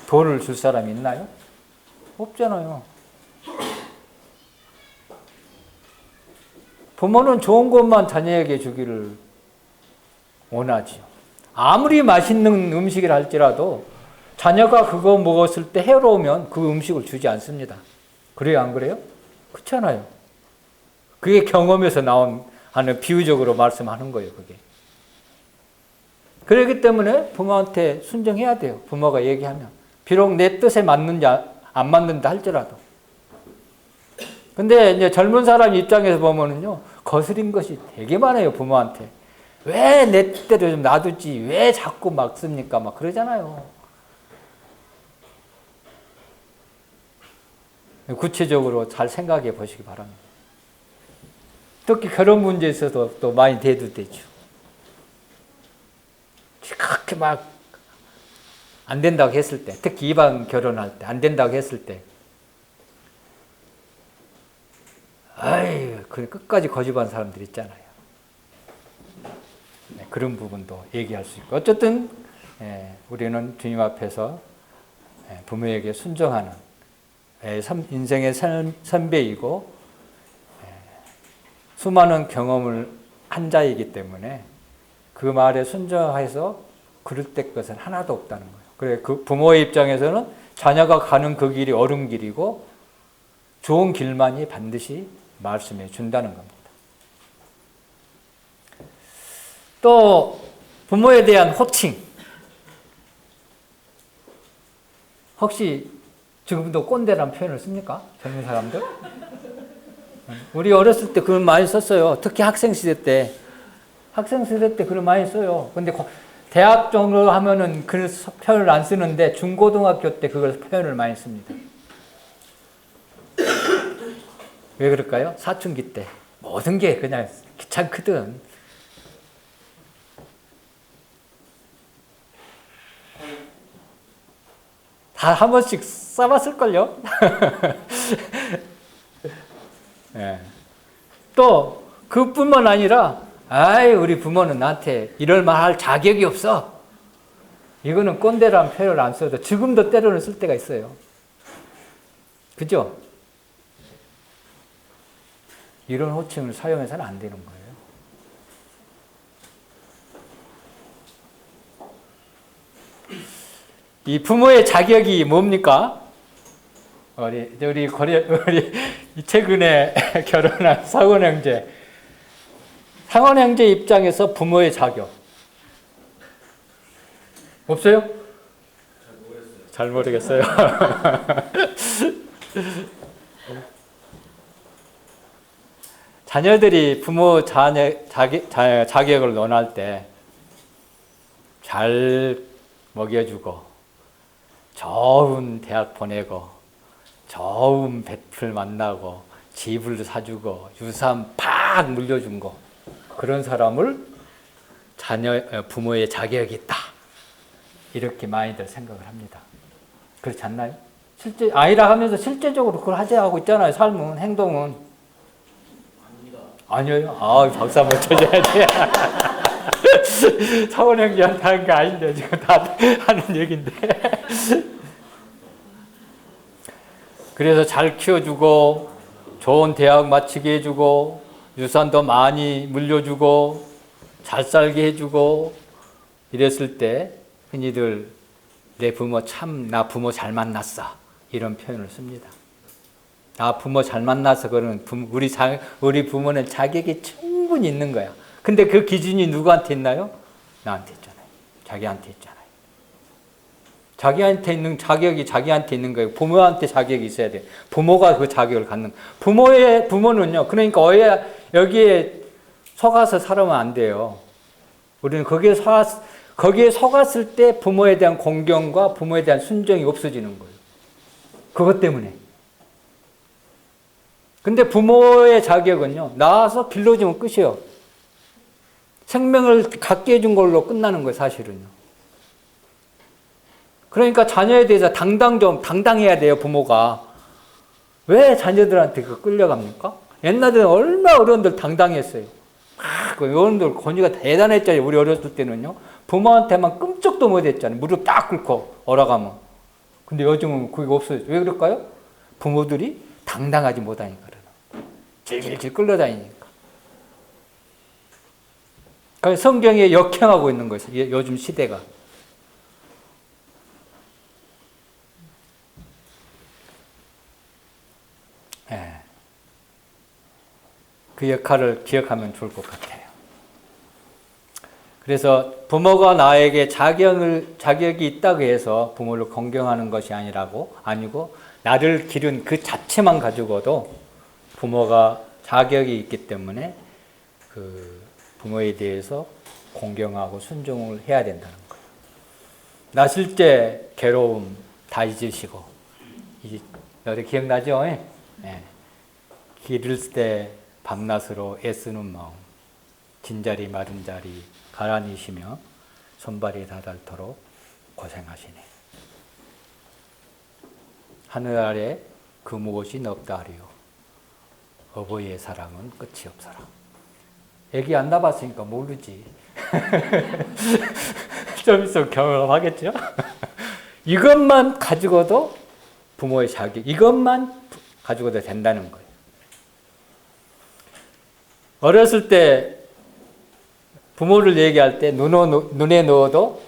돌을 줄 사람이 있나요? 없잖아요. 부모는 좋은 것만 자녀에게 주기를 원하지요. 아무리 맛있는 음식을 할지라도 자녀가 그거 먹었을 때 해로우면 그 음식을 주지 않습니다. 그래요, 안 그래요? 그렇잖아요. 그게 경험에서 하는 비유적으로 말씀하는 거예요, 그게. 그렇기 때문에 부모한테 순종해야 돼요. 부모가 얘기하면. 비록 내 뜻에 맞는지 안 맞는다 할지라도. 근데 이제 젊은 사람 입장에서 보면은요, 거스린 것이 되게 많아요, 부모한테. 왜 내 뜻대로 좀 놔두지? 왜 자꾸 막 씁니까? 막 그러잖아요. 구체적으로 잘 생각해 보시기 바랍니다. 특히 결혼 문제에 있어서 또 많이 대두되죠. 그렇게 막 안 된다고 했을 때, 특히 이방 결혼할 때 안 된다고 했을 때, 그래 끝까지 거짓말하는 사람들 있잖아요. 네, 그런 부분도 얘기할 수 있고, 어쨌든 우리는 주님 앞에서 부모에게 순종하는 인생의 선배이고 수많은 경험을 한 자이기 때문에 그 말에 순종해서 그릇될 것은 하나도 없다는 거예요. 그래, 그 부모의 입장에서는 자녀가 가는 그 길이 옳은 길이고 좋은 길만이 반드시 말씀해 준다는 겁니다. 또 부모에 대한 호칭. 혹시 지금도 꼰대라는 표현을 씁니까? 젊은 사람들? 우리 어렸을 때 그걸 많이 썼어요. 특히 학생시대 때. 학생시대 때 그걸 많이 써요. 근데 대학 정도 하면은 그 표현을 안 쓰는데 중고등학교 때 그걸 표현을 많이 씁니다. 왜 그럴까요? 사춘기 때. 모든 게 그냥 귀찮거든. 다 한 번씩 써봤을걸요? 네. 또 그뿐만 아니라 우리 부모는 나한테 이럴 말할 자격이 없어. 이거는 꼰대라는 표현을 안 써도 지금도 때로는 쓸 때가 있어요. 그죠? 이런 호칭을 사용해서는 안 되는 거예요. 이 부모의 자격이 뭡니까? 우리 최근에 결혼한 상원 형제. 상원 형제 입장에서 부모의 자격. 없어요? 잘 모르겠어요. 자녀들이 부모 자격을 논할 때 잘 먹여주고 좋은 대학 보내고 좋은 배틀 만나고 집을 사주고 유산 팍 물려준 거, 그런 사람을 부모의 자격이 있다, 이렇게 많이들 생각을 합니다. 그렇지 않나요? 실제 아이라 하면서 실제적으로 그걸 하지 하고 있잖아요. 삶은, 행동은. 아니에요? 박수 한번 쳐줘야지. 사원 형제한테 하는 게 아닌데 지금 다 하는 얘기인데. 그래서 잘 키워주고 좋은 대학 마치게 해주고 유산도 많이 물려주고 잘 살게 해주고 이랬을 때 흔히들 나 부모 잘 만났어, 이런 표현을 씁니다. 나 부모 잘 만나서 그러는 우리 부모는 자격이 충분히 있는 거야. 근데 그 기준이 누구한테 있나요? 나한테 있잖아요. 자기한테 있잖아요. 자기한테 있는 자격이 자기한테 있는 거예요. 부모한테 자격이 있어야 돼요. 부모가 그 자격을 갖는 거예요. 부모는요, 그러니까 여기에 속아서 살아면 안 돼요. 우리는 거기에 속았을 때 부모에 대한 공경과 부모에 대한 순종이 없어지는 거예요. 그것 때문에. 근데 부모의 자격은요, 낳아서 길러주면 끝이에요. 생명을 갖게 해준 걸로 끝나는 거예요, 사실은요. 그러니까 자녀에 대해서 당당해야 돼요, 부모가. 왜 자녀들한테 끌려갑니까? 옛날에는 얼마나 어른들 당당했어요. 어른들 권위가 대단했잖아요. 우리 어렸을 때는요. 부모한테만 끔찍도 못했잖아요. 무릎 딱 꿇고 오라가면. 근데 요즘은 그게 없어요. 왜 그럴까요? 부모들이 당당하지 못하니까 그러나. 질질 끌려다니니까. 그러니까 성경에 역행하고 있는 거예요. 요즘 시대가. 그 역할을 기억하면 좋을 것 같아요. 그래서 부모가 나에게 자격이 있다고 해서 부모를 공경하는 것이 아니고 나를 기른 그 자체만 가지고도 부모가 자격이 있기 때문에 그 부모에 대해서 공경하고 순종을 해야 된다는 거예요. 낳으실 때 괴로움 다 잊으시고, 너희 기억나죠? 네. 기를 때 밤낮으로 애쓰는 마음, 진자리 마른 자리 가라니시며 손발이 다닳도록 고생하시네. 하늘 아래 그 무엇이 없다 하리요. 어버이의 사랑은 끝이 없어라. 애기 안 낳아봤으니까 모르지. 좀 있으면 경험하겠죠? 이것만 가지고도 부모의 자격, 이것만 가지고도 된다는 거예요. 어렸을 때 부모를 얘기할 때 눈에 넣어도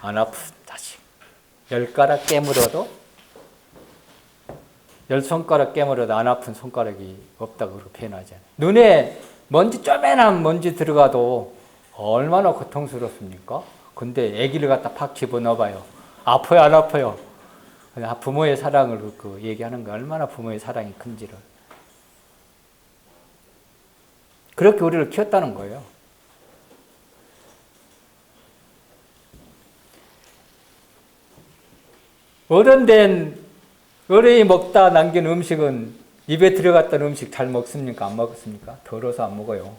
안 아픈 자식, 10가락 깨물어도 10손가락 깨물어도 안 아픈 손가락이 없다고 그렇게 표현하잖아요. 눈에 쪼매난 먼지 들어가도 얼마나 고통스럽습니까? 근데 아기를 갖다 팍 집어넣어봐요. 아파요, 안 아파요? 부모의 사랑을 얘기하는 거, 얼마나 부모의 사랑이 큰지를. 그렇게 우리를 키웠다는 거예요. 어른이 먹다 남긴 음식은 입에 들어갔던 음식 잘 먹습니까? 안 먹습니까? 더러워서 안 먹어요.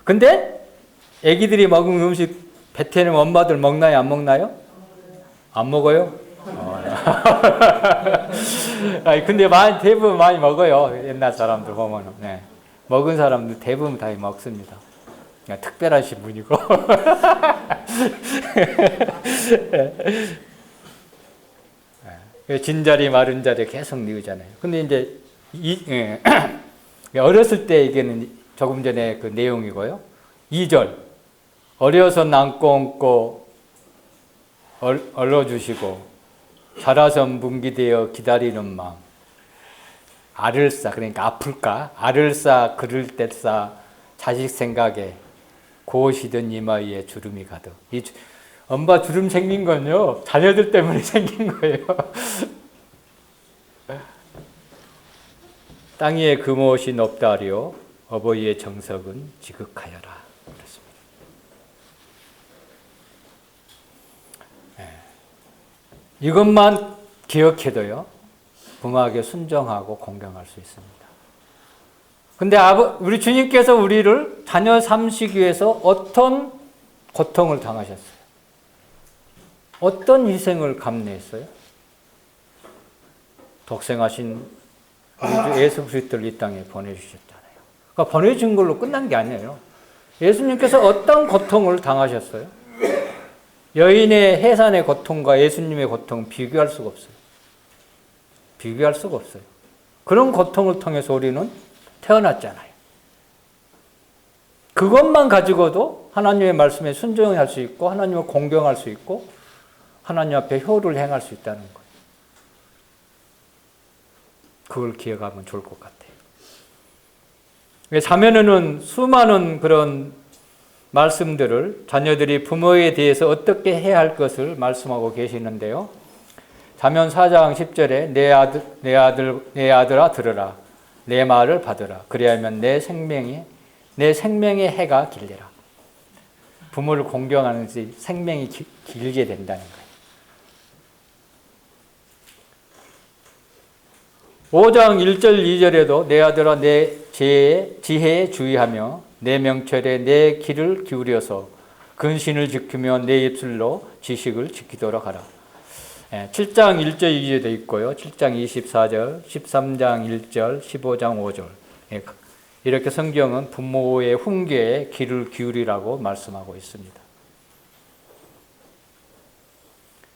근데 애기들이 먹은 음식 뱉어내면 엄마들 먹나요? 안 먹나요? 안 먹어요? 근데 대부분 많이 먹어요. 옛날 사람들 보면은. 네. 먹은 사람들 대부분 다 먹습니다. 그냥 특별하신 분이고. 진자리 마른 자리 계속 뉘우잖아요. 근데 이제 어렸을 때 얘기는 조금 전에 그 내용이고요. 2절 어려서 남고 얹고 얼러주시고 자라서 분기되어 기다리는 마음. 알을 쌓, 그러니까 아플까? 알을 쌓, 그를 때 쌓, 자식 생각에 고시던 이마에 주름이 가득. 엄마 주름 생긴 건요, 자녀들 때문에 생긴 거예요. 땅 위에 그 무엇이 높다 하리요, 어버이의 정석은 지극하여라. 그렇습니다. 이것만 기억해도요, 부모에게 순종하고 공경할 수 있습니다. 근데 우리 주님께서 우리를 자녀 삼시기 위해서 어떤 고통을 당하셨어요? 어떤 희생을 감내했어요? 독생하신 우리 주 예수 그리스도를 이 땅에 보내주셨잖아요. 그러니까 보내준 걸로 끝난 게 아니에요. 예수님께서 어떤 고통을 당하셨어요? 여인의 해산의 고통과 예수님의 고통은 비교할 수가 없어요. 비교할 수가 없어요. 그런 고통을 통해서 우리는 태어났잖아요. 그것만 가지고도 하나님의 말씀에 순종할 수 있고 하나님을 공경할 수 있고 하나님 앞에 효를 행할 수 있다는 거예요. 그걸 기억하면 좋을 것 같아요. 자면에는 수많은 그런 말씀들을 자녀들이 부모에 대해서 어떻게 해야 할 것을 말씀하고 계시는데요. 잠언 4장 10절에 내 아들아 들으라. 내 말을 받으라. 그리하면 내 생명의 해가 길리라. 부모를 공경하는 것이 생명이 길게 된다는 거예요. 5장 1절 2절에도 내 아들아 내 지혜에 주의하며 내 명철에 내 귀를 기울여서 근신을 지키며 내 입술로 지식을 지키도록 하라. 7장 1절 2절도 있고요. 7장 24절, 13장 1절, 15장 5절. 이렇게 성경은 부모의 훈계에 귀를 기울이라고 말씀하고 있습니다.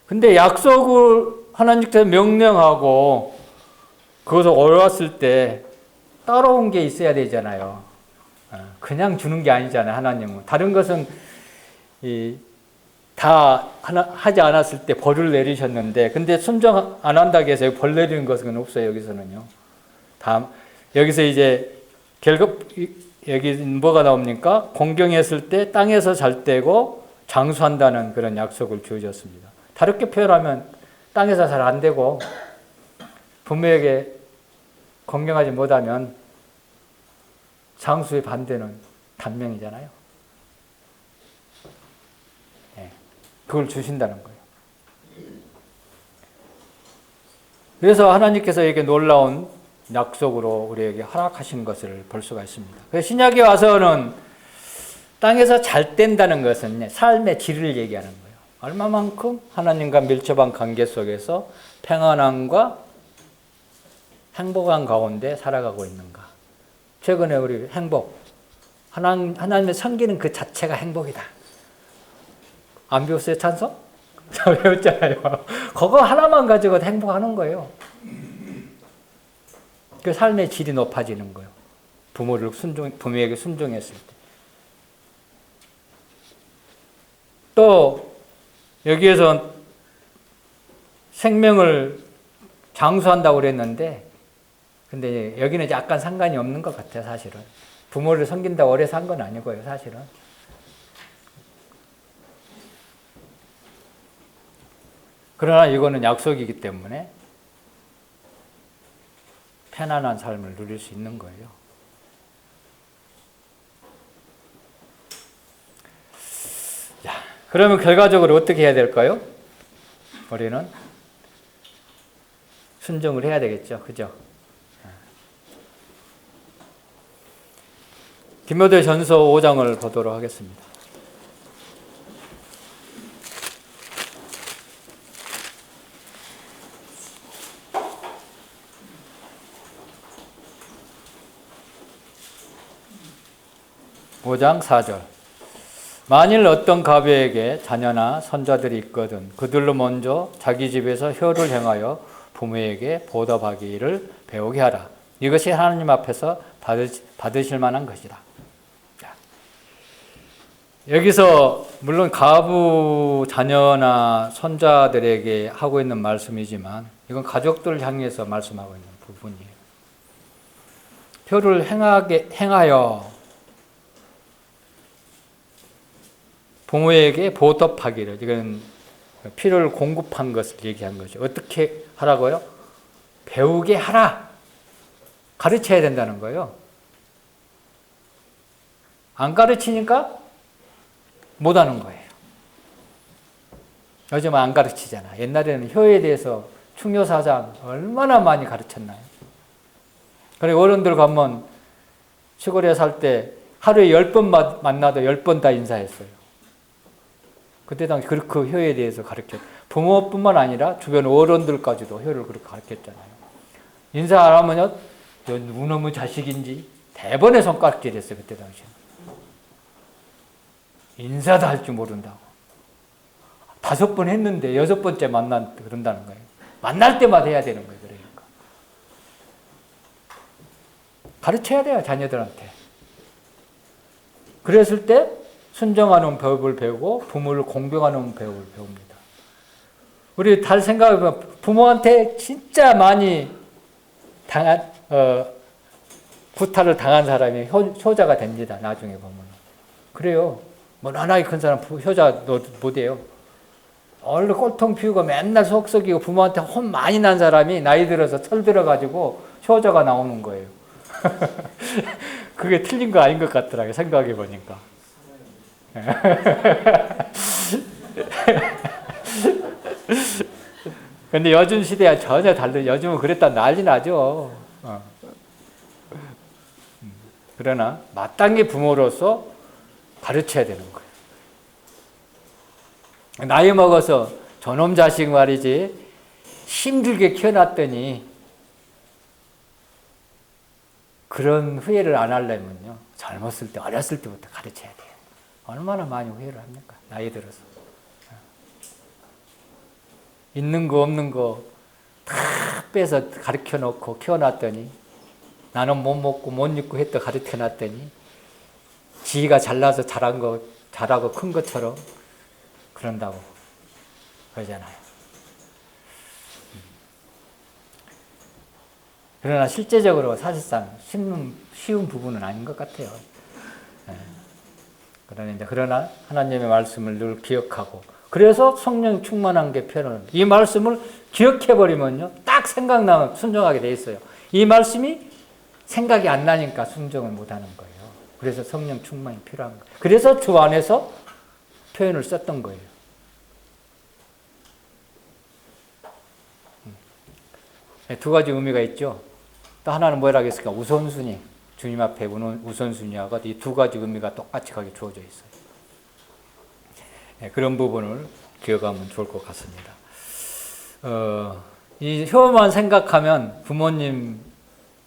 근데 약속을 하나님께서 명령하고 그것을 어려웠을 때 따라온 게 있어야 되잖아요. 그냥 주는 게 아니잖아요, 하나님은. 다른 것은 다 하지 않았을 때 벌을 내리셨는데, 근데 순종 안 한다고 해서 벌 내리는 것은 없어요, 여기서는요. 여기서 이제 여기 뭐가 나옵니까? 공경했을 때 땅에서 잘 되고 장수한다는 그런 약속을 주어졌습니다. 다르게 표현하면 땅에서 잘 안 되고 부모에게 공경하지 못하면 장수의 반대는 단명이잖아요. 그걸 주신다는 거예요. 그래서 하나님께서 이렇게 놀라운 약속으로 우리에게 허락하신 것을 볼 수가 있습니다. 그래서 신약에 와서는 땅에서 잘 된다는 것은 삶의 질을 얘기하는 거예요. 얼마만큼 하나님과 밀접한 관계 속에서 평안함과 행복한 가운데 살아가고 있는가. 최근에 우리 행복, 하나님의 섬기는 그 자체가 행복이다. 안 배웠어요, 찬송? 잘 배웠잖아요. 그거 하나만 가지고 행복하는 거예요. 그 삶의 질이 높아지는 거예요. 부모에게 순종했을 때. 또 여기에서 생명을 장수한다고 그랬는데, 근데 여기는 약간 상관이 없는 것 같아요, 사실은. 부모를 섬긴다고 오래 산 건 아니고요, 사실은. 그러나 이거는 약속이기 때문에 편안한 삶을 누릴 수 있는 거예요. 자, 그러면 결과적으로 어떻게 해야 될까요? 우리는 순종을 해야 되겠죠. 그죠? 디모데전서 5장을 보도록 하겠습니다. (5장 4절) 만일 어떤 가부에게 자녀나 손자들이 있거든 그들로 먼저 자기 집에서 효를 행하여 부모에게 보답하기를 배우게 하라. 이것이 하나님 앞에서 받으실 만한 것이다. 여기서 물론 가부 자녀나 손자들에게 하고 있는 말씀이지만 이건 가족들을 향해서 말씀하고 있는 부분이에요. 효를 행하여 부모에게 보답하기를, 이건 필요를 공급한 것을 얘기한 거죠. 어떻게 하라고요? 배우게 하라. 가르쳐야 된다는 거예요. 안 가르치니까 못하는 거예요. 요즘 안 가르치잖아. 옛날에는 효에 대해서 충효사상 얼마나 많이 가르쳤나요? 그리고 어른들 가면 시골에 살 때 하루에 10번 만나도 10번 다 인사했어요. 그때 당시 그렇게 효에 대해서 가르쳤죠. 부모뿐만 아니라 주변 어른들까지도 효를 그렇게 가르쳤잖아요. 인사 안 하면요, 너 누구놈의 자식인지 대번에 손가락질했어요. 그때 당시에는. 인사도 할 줄 모른다고. 5번 했는데 6번째 그런다는 거예요. 만날 때마다 해야 되는 거예요. 그러니까. 가르쳐야 돼요, 자녀들한테. 그랬을 때 순종하는 법을 배우고 부모를 공경하는 법을 배웁니다. 우리 잘 생각해보면 부모한테 진짜 많이 구타를 당한 사람이 효자가 됩니다. 나중에 보면. 그래요. 뭐 나나이 큰 사람 효자 못해요. 얼른 꼴통 피우고 맨날 속 썩이고 부모한테 혼 많이 난 사람이 나이 들어서 철 들어가지고 효자가 나오는 거예요. 그게 틀린 거 아닌 것 같더라고요. 생각해 보니까. 근데 요즘 시대와 전혀 다르죠. 요즘은 그랬다 난리 나죠. 그러나 마땅히 부모로서 가르쳐야 되는 거예요. 나이 먹어서 저놈 자식 말이지 힘들게 키워놨더니 그런 후회를 안 하려면요. 젊었을 때 어렸을 때부터 가르쳐야 돼요. 얼마나 많이 후회를 합니까? 나이 들어서. 있는 거 없는 거 다 빼서 가르쳐 놓고 키워놨더니 나는 못 먹고 못 입고 했다 가르쳐 놨더니 지가 잘나서 잘하고 큰 것처럼 그런다고 그러잖아요. 그러나 실제적으로 사실상 쉬운 부분은 아닌 것 같아요. 그러나 하나님의 말씀을 늘 기억하고 그래서 성령 충만한 게 표현을 이 말씀을 기억해버리면요 딱 생각나면 순종하게 돼 있어요. 이 말씀이 생각이 안 나니까 순종을 못하는 거예요. 그래서 성령 충만이 필요한 거예요. 그래서 주 안에서 표현을 썼던 거예요. 두 가지 의미가 있죠. 또 하나는 뭐라고 했을까? 우선순위. 주님 앞에 우선순위하고 이 두 가지 의미가 똑같이 거기 주어져 있어요. 그런 부분을 기억하면 좋을 것 같습니다. 이 효만 생각하면 부모님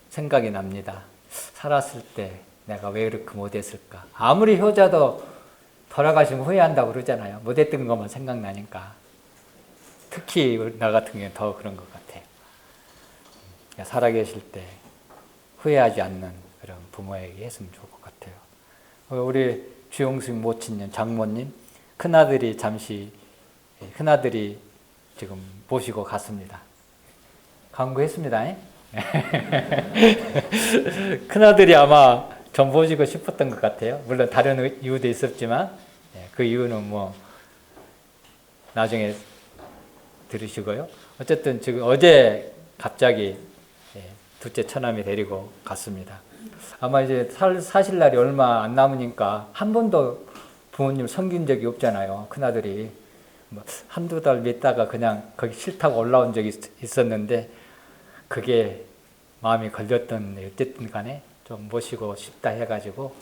생각이 납니다. 살았을 때 내가 왜 그렇게 못했을까? 아무리 효자도 돌아가시면 후회한다고 그러잖아요. 못했던 것만 생각나니까. 특히 나 같은 경우는 더 그런 것 같아요. 살아계실 때 후회하지 않는 그런 부모에게 했으면 좋을 것 같아요. 우리 주용수 모친님, 장모님, 큰아들이 지금 모시고 갔습니다. 강구했습니다. 큰아들이 아마 전 보시고 싶었던 것 같아요. 물론 다른 이유도 있었지만 그 이유는 뭐 나중에 들으시고요. 어쨌든 지금 어제 갑자기 둘째 처남이 데리고 갔습니다. 아마 이제 사실 날이 얼마 안 남으니까 한 번도 부모님 섬긴 적이 없잖아요. 큰아들이 뭐 한두 달 있다가 그냥 거기 싫다고 올라온 적이 있었는데 그게 마음이 걸렸던 어쨌든 간에 좀 모시고 싶다 해가지고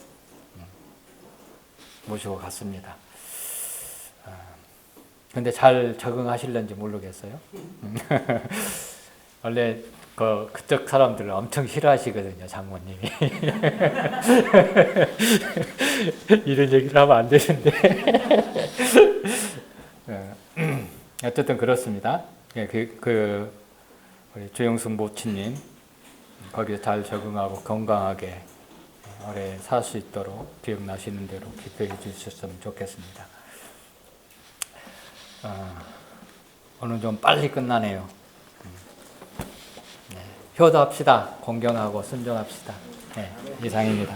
모시고 갔습니다. 근데 잘 적응하실는지 모르겠어요. 원래 그쪽 사람들을 엄청 싫어하시거든요, 장모님이. 이런 얘기를 하면 안 되는데. 어쨌든 그렇습니다. 우리 조영숙 모친님, 거기에 잘 적응하고 건강하게 오래 살 수 있도록 기억나시는 대로 기도해 주셨으면 좋겠습니다. 오늘 좀 빨리 끝나네요. 효도합시다. 공경하고 순종합시다. 이상입니다.